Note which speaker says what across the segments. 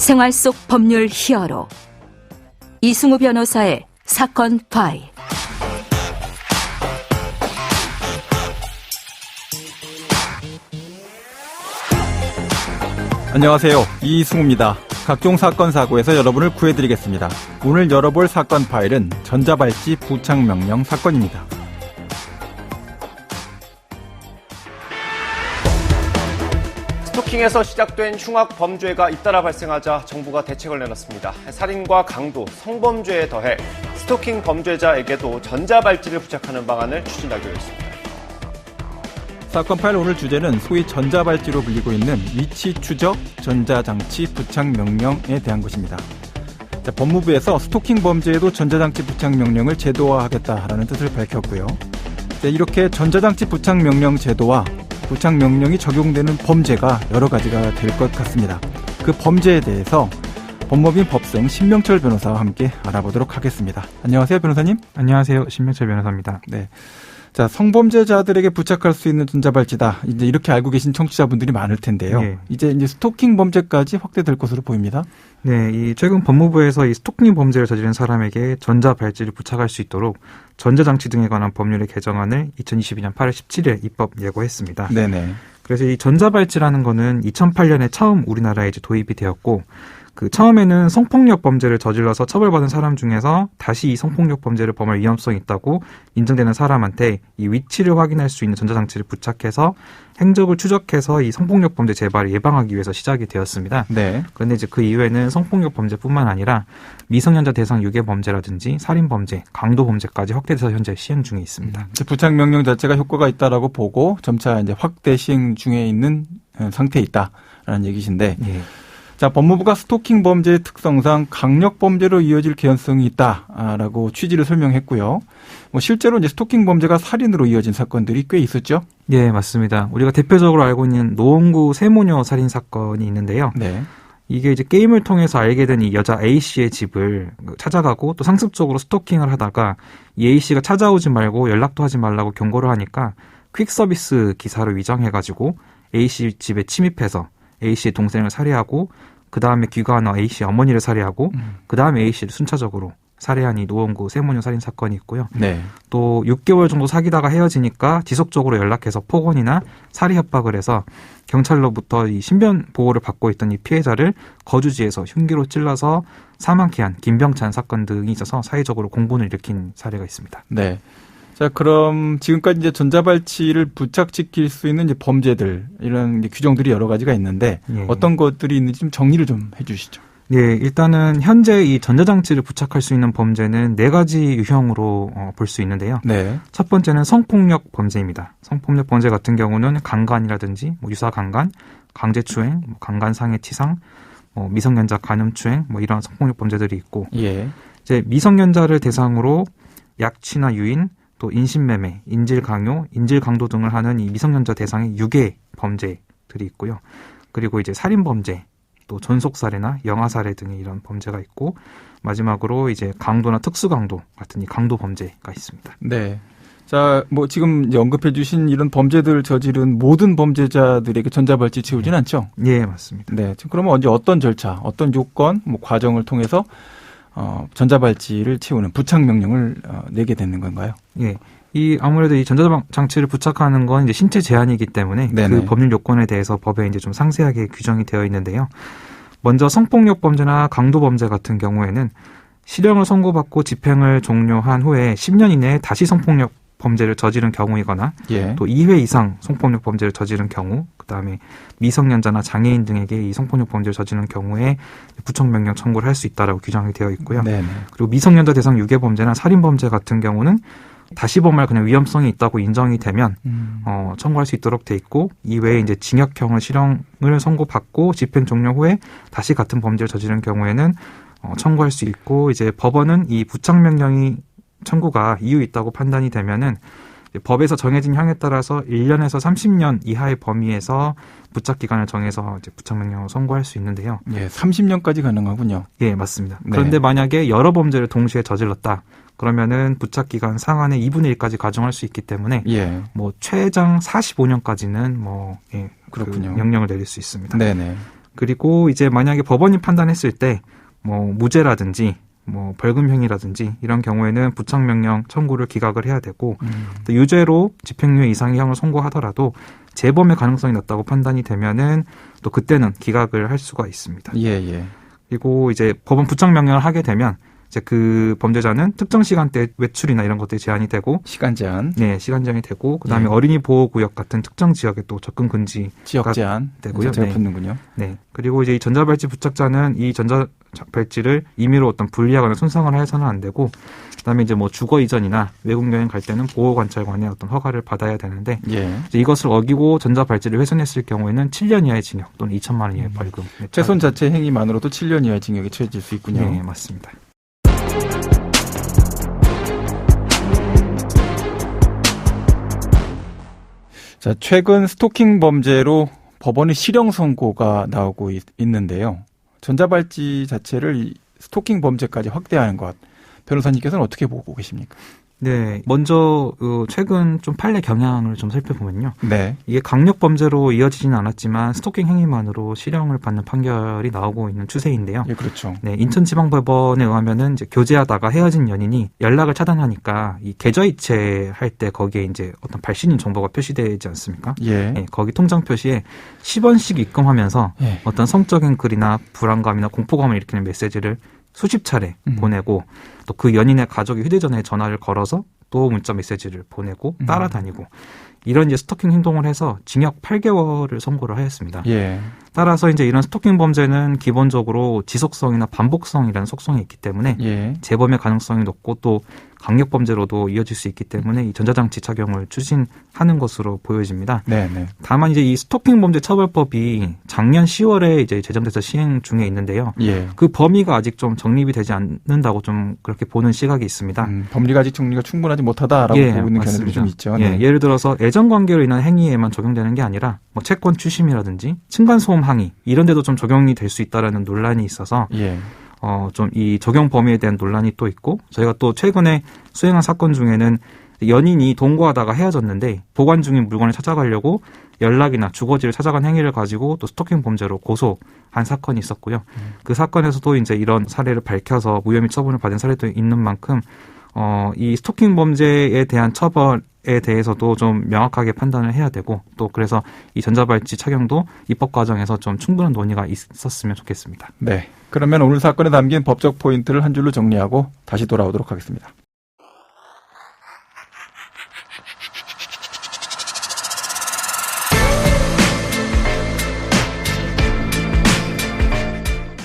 Speaker 1: 생활 속 법률 히어로 이승우 변호사의 사건 파일.
Speaker 2: 안녕하세요. 이승우입니다. 각종 사건 사고에서 여러분을 구해드리겠습니다. 오늘 열어볼 사건 파일은 전자발찌 부착명령 사건입니다.
Speaker 3: 스토킹에서 시작된 흉악 범죄가 잇따라 발생하자 정부가 대책을 내놨습니다. 살인과 강도, 성범죄에 더해 스토킹 범죄자에게도 전자발찌를 부착하는 방안을 추진하기로 했습니다.
Speaker 2: 사건 파일 오늘 주제는 소위 전자발찌로 불리고 있는 위치 추적 전자장치 부착명령에 대한 것입니다. 법무부에서 스토킹 범죄에도 전자장치 부착명령을 제도화하겠다라는 뜻을 밝혔고요. 이렇게 전자장치 부착명령 제도와 부착명령이 적용되는 범죄가 여러 가지가 될 것 같습니다. 그 범죄에 대해서 법무법인 법생 신명철 변호사와 함께 알아보도록 하겠습니다. 안녕하세요, 변호사님.
Speaker 4: 안녕하세요, 신명철 변호사입니다.
Speaker 2: 네. 자, 성범죄자들에게 부착할 수 있는 전자발찌다. 이제 이렇게 알고 계신 청취자분들이 많을 텐데요. 네. 이제 스토킹 범죄까지 확대될 것으로 보입니다.
Speaker 4: 네, 최근 법무부에서 이 스토킹 범죄를 저지른 사람에게 전자발찌를 부착할 수 있도록 전자장치 등에 관한 법률의 개정안을 2022년 8월 17일 입법 예고했습니다.
Speaker 2: 네네.
Speaker 4: 그래서 이 전자발찌라는 거는 2008년에 처음 우리나라에 이제 도입이 되었고, 처음에는 성폭력 범죄를 저질러서 처벌받은 사람 중에서 다시 이 성폭력 범죄를 범할 위험성이 있다고 인정되는 사람한테 이 위치를 확인할 수 있는 전자장치를 부착해서 행적을 추적해서 이 성폭력 범죄 재발을 예방하기 위해서 시작이 되었습니다.
Speaker 2: 네.
Speaker 4: 그런데 이제 그 이후에는 성폭력 범죄뿐만 아니라 미성년자 대상 유괴 범죄라든지 살인 범죄, 강도 범죄까지 확대돼서 현재 시행 중에 있습니다.
Speaker 2: 부착 명령 자체가 효과가 있다라고 보고 점차 이제 확대 시행 중에 있는 상태에 있다라는 얘기신데. 네. 자, 법무부가 스토킹 범죄의 특성상 강력 범죄로 이어질 개연성이 있다라고 취지를 설명했고요. 실제로 이제 스토킹 범죄가 살인으로 이어진 사건들이 꽤 있었죠?
Speaker 4: 네, 맞습니다. 우리가 대표적으로 알고 있는 노원구 세모녀 살인 사건이 있는데요. 네. 이게 이제 게임을 통해서 알게 된 이 여자 A 씨의 집을 찾아가고 또 상습적으로 스토킹을 하다가 이 A 씨가 찾아오지 말고 연락도 하지 말라고 경고를 하니까 퀵 서비스 기사를 위장해가지고 A 씨 집에 침입해서 A 씨의 동생을 살해하고 그 다음에 귀가한 A 씨 어머니를 살해하고 그 다음에 A 씨를 순차적으로 살해한 이 노원구 세모녀 살인 사건이 있고요. 네. 또 6개월 정도 사귀다가 헤어지니까 지속적으로 연락해서 폭언이나 살해 협박을 해서 경찰로부터 이 신변 보호를 받고 있던 이 피해자를 거주지에서 흉기로 찔러서 사망케 한 김병찬 사건 등이 있어서 사회적으로 공분을 일으킨 사례가 있습니다.
Speaker 2: 네. 자, 그럼 지금까지 이제 전자발찌를 부착시킬 수 있는 이제 범죄들 이런 이제 규정들이 여러 가지가 있는데 어떤 것들이 있는지 좀 정리를 좀 해주시죠.
Speaker 4: 네, 일단은 현재 이 전자장치를 부착할 수 있는 범죄는 4가지 유형으로 볼 수 있는데요. 네. 첫 번째는 성폭력 범죄입니다. 성폭력 범죄 같은 경우는 강간이라든지 유사 강간, 강제추행, 강간상해치상, 미성년자 간음추행 이런 성폭력 범죄들이 있고, 이제 미성년자를 대상으로 약취나 유인, 또 인신매매, 인질강요, 인질강도 등을 하는 이 미성년자 대상의 유괴 범죄들이 있고요. 그리고 이제 살인범죄, 또 전속살해나 영아살해 등의 이런 범죄가 있고, 마지막으로 이제 강도나 특수강도 같은 이 강도 범죄가 있습니다.
Speaker 2: 네. 자, 지금 이제 언급해 주신 이런 범죄들을 저지른 모든 범죄자들에게 전자발찌 채우진 않죠?
Speaker 4: 네, 맞습니다.
Speaker 2: 네. 그러면 언제 어떤 절차, 어떤 요건, 과정을 통해서 전자발찌를 채우는 부착명령을 내게 되는 건가요?
Speaker 4: 예. 아무래도 이 전자장치를 부착하는 건 이제 신체 제한이기 때문에 네네. 그 법률 요건에 대해서 법에 이제 좀 상세하게 규정이 되어 있는데요. 먼저 성폭력 범죄나 강도 범죄 같은 경우에는 실형을 선고받고 집행을 종료한 후에 10년 이내에 다시 성폭력 범죄를 저지른 경우이거나 또 2회 이상 성폭력 범죄를 저지른 경우, 그다음에 미성년자나 장애인 등에게 이 성폭력 범죄를 저지른 경우에 부착명령 청구를 할 수 있다라고 규정이 되어 있고요. 네네. 그리고 미성년자 대상 유괴 범죄나 살인 범죄 같은 경우는 다시 범할 그냥 위험성이 있다고 인정이 되면 청구할 수 있도록 돼 있고, 이외에 이제 징역형을 실형을 선고받고 집행 종료 후에 다시 같은 범죄를 저지른 경우에는 청구할 수 있고, 이제 법원은 이 부착명령이 청구가 이유 있다고 판단이 되면은 법에서 정해진 형에 따라서 1년에서 30년 이하의 범위에서 부착 기간을 정해서 이제 부착명령을 선고할 수 있는데요.
Speaker 2: 예, 30년까지 가능하군요.
Speaker 4: 예, 맞습니다. 네. 그런데 만약에 여러 범죄를 동시에 저질렀다. 그러면은 부착 기간 상한의 2분의 1까지 가중할 수 있기 때문에 최장 45년까지는 그렇군요. 그 명령을 내릴 수 있습니다.
Speaker 2: 네네.
Speaker 4: 그리고 이제 만약에 법원이 판단했을 때 뭐 무죄라든지 뭐 벌금형이라든지 이런 경우에는 부착명령 청구를 기각을 해야 되고 또 유죄로 집행유예 이상의 형을 선고하더라도 재범의 가능성이 낮다고 판단이 되면은 또 그때는 기각을 할 수가 있습니다.
Speaker 2: 예.
Speaker 4: 그리고 이제 법원 부착명령을 하게 되면 이제 그 범죄자는 특정 시간대 외출이나 이런 것들이 제한이 되고
Speaker 2: 시간 제한.
Speaker 4: 네, 시간 제한이 되고 그다음에 어린이 보호 구역 같은 특정 지역에 또 접근 금지
Speaker 2: 지역 제한
Speaker 4: 되고요.
Speaker 2: 제가 붙는군요.
Speaker 4: 네. 그리고 이제 이 전자발찌 부착자는 이 전자발찌를 임의로 어떤 분리하거나 손상을 해서는 안 되고 그다음에 이제 뭐 주거 이전이나 외국 여행 갈 때는 보호관찰관의 어떤 허가를 받아야 되는데
Speaker 2: 예.
Speaker 4: 이제 이것을 어기고 전자발찌를 훼손했을 경우에는 7년 이하의 징역 또는 2천만 원 이하의 벌금.
Speaker 2: 훼손 자체 행위만으로도 7년 이하의 징역이 처해질 수 있군요.
Speaker 4: 네, 맞습니다.
Speaker 2: 자, 최근 스토킹 범죄로 법원의 실형 선고가 나오고 있는데요. 전자발찌 자체를 스토킹 범죄까지 확대하는 것, 변호사님께서는 어떻게 보고 계십니까?
Speaker 4: 네, 먼저 최근 좀 판례 경향을 좀 살펴보면요.
Speaker 2: 네.
Speaker 4: 이게 강력 범죄로 이어지지는 않았지만 스토킹 행위만으로 실형을 받는 판결이 나오고 있는 추세인데요.
Speaker 2: 예, 그렇죠.
Speaker 4: 네, 인천지방법원에 의하면은 이제 교제하다가 헤어진 연인이 연락을 차단하니까 이 계좌이체 할 때 거기에 이제 어떤 발신인 정보가 표시되지 않습니까?
Speaker 2: 예.
Speaker 4: 네, 거기 통장 표시에 10원씩 입금하면서
Speaker 2: 예.
Speaker 4: 어떤 성적인 글이나 불안감이나 공포감을 일으키는 메시지를 수십 차례 보내고 또 그 연인의 가족이 휴대전화에 전화를 걸어서 또 문자 메시지를 보내고 따라다니고 이런 이제 스토킹 행동을 해서 징역 8개월을 선고를 하였습니다.
Speaker 2: 예.
Speaker 4: 따라서 이제 이런 스토킹 범죄는 기본적으로 지속성이나 반복성이라는 속성이 있기 때문에
Speaker 2: 예.
Speaker 4: 재범의 가능성이 높고 또 강력 범죄로도 이어질 수 있기 때문에 이 전자장치 착용을 추진하는 것으로 보여집니다.
Speaker 2: 네네.
Speaker 4: 다만 이제 이 스토킹 범죄 처벌법이 작년 10월에 이제 제정돼서 시행 중에 있는데요.
Speaker 2: 예.
Speaker 4: 그 범위가 아직 좀 정립이 되지 않는다고 좀 그렇게 보는 시각이 있습니다.
Speaker 2: 법리가 아직 정리가 충분하지 못하다라고 보고 있는 견해들이 좀 있죠. 네.
Speaker 4: 예를 들어서 애정 관계로 인한 행위에만 적용되는 게 아니라 뭐 채권 추심이라든지 층간 소음 항의 이런 데도 좀 적용이 될 수 있다라는 논란이 있어서
Speaker 2: 예.
Speaker 4: 좀 이 적용 범위에 대한 논란이 또 있고 저희가 또 최근에 수행한 사건 중에는 연인이 동거하다가 헤어졌는데 보관 중인 물건을 찾아가려고 연락이나 주거지를 찾아간 행위를 가지고 또 스토킹 범죄로 고소한 사건이 있었고요. 그 사건에서도 이제 이런 사례를 밝혀서 무혐의 처분을 받은 사례도 있는 만큼 이 스토킹 범죄에 대한 처벌에 대해서도 좀 명확하게 판단을 해야 되고 또 그래서 이 전자발찌 착용도 입법 과정에서 좀 충분한 논의가 있었으면 좋겠습니다.
Speaker 2: 네. 그러면 오늘 사건에 담긴 법적 포인트를 한 줄로 정리하고 다시 돌아오도록 하겠습니다.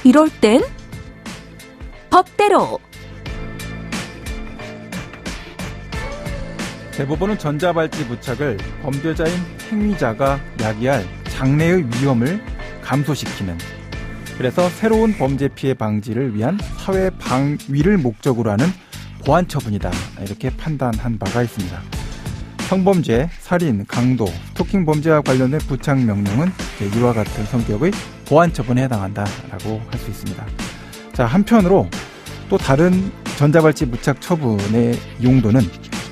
Speaker 1: 이럴 땐 법대로.
Speaker 2: 대법원은 전자발찌 부착을 범죄자인 행위자가 야기할 장래의 위험을 감소시키는, 그래서 새로운 범죄 피해 방지를 위한 사회 방위를 목적으로 하는 보완 처분이다, 이렇게 판단한 바가 있습니다. 성범죄, 살인, 강도, 스토킹 범죄와 관련된 부착 명령은 이와 같은 성격의 보완 처분에 해당한다라고 할 수 있습니다. 자, 한편으로 또 다른 전자발찌 부착 처분의 용도는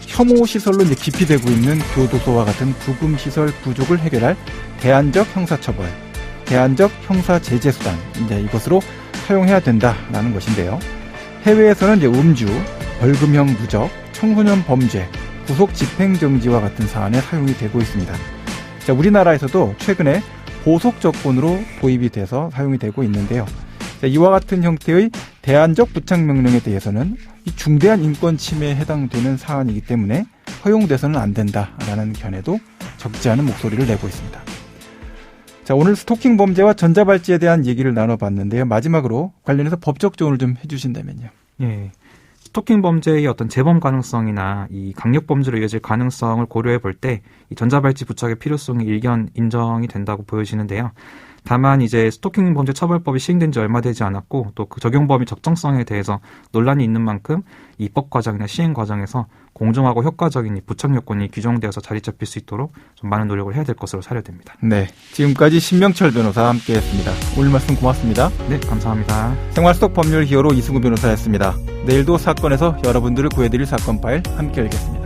Speaker 2: 혐오 시설로 이제 기피되고 있는 교도소와 같은 구금 시설 부족을 해결할 대안적 형사처벌, 대안적 형사 제재 수단, 이제 이것으로 사용해야 된다라는 것인데요. 해외에서는 이제 음주, 벌금형 누적, 청소년 범죄, 구속 집행정지와 같은 사안에 사용이 되고 있습니다. 자, 우리나라에서도 최근에 보석 조건으로 도입이 돼서 사용이 되고 있는데요. 자, 이와 같은 형태의 대안적 부착 명령에 대해서는 이 중대한 인권 침해에 해당되는 사안이기 때문에 허용돼서는 안 된다라는 견해도 적지 않은 목소리를 내고 있습니다. 자, 오늘 스토킹 범죄와 전자발찌에 대한 얘기를 나눠봤는데요. 마지막으로 관련해서 법적 조언을 좀 해주신다면요.
Speaker 4: 예. 스토킹 범죄의 어떤 재범 가능성이나 이 강력 범죄로 이어질 가능성을 고려해 볼 때 이 전자발찌 부착의 필요성이 일견 인정이 된다고 보여지는데요. 다만 이제 스토킹 범죄 처벌법이 시행된 지 얼마 되지 않았고 또 그 적용 범위 적정성에 대해서 논란이 있는 만큼 입법 과정이나 시행 과정에서 공정하고 효과적인 이 부착 요건이 규정되어서 자리 잡힐 수 있도록 좀 많은 노력을 해야 될 것으로 사료됩니다.
Speaker 2: 네, 지금까지 신명철 변호사와 함께했습니다. 오늘 말씀 고맙습니다.
Speaker 4: 네, 감사합니다.
Speaker 2: 생활 속 법률 히어로 이승우 변호사였습니다. 내일도 사건에서 여러분들을 구해드릴 사건 파일 함께 열겠습니다.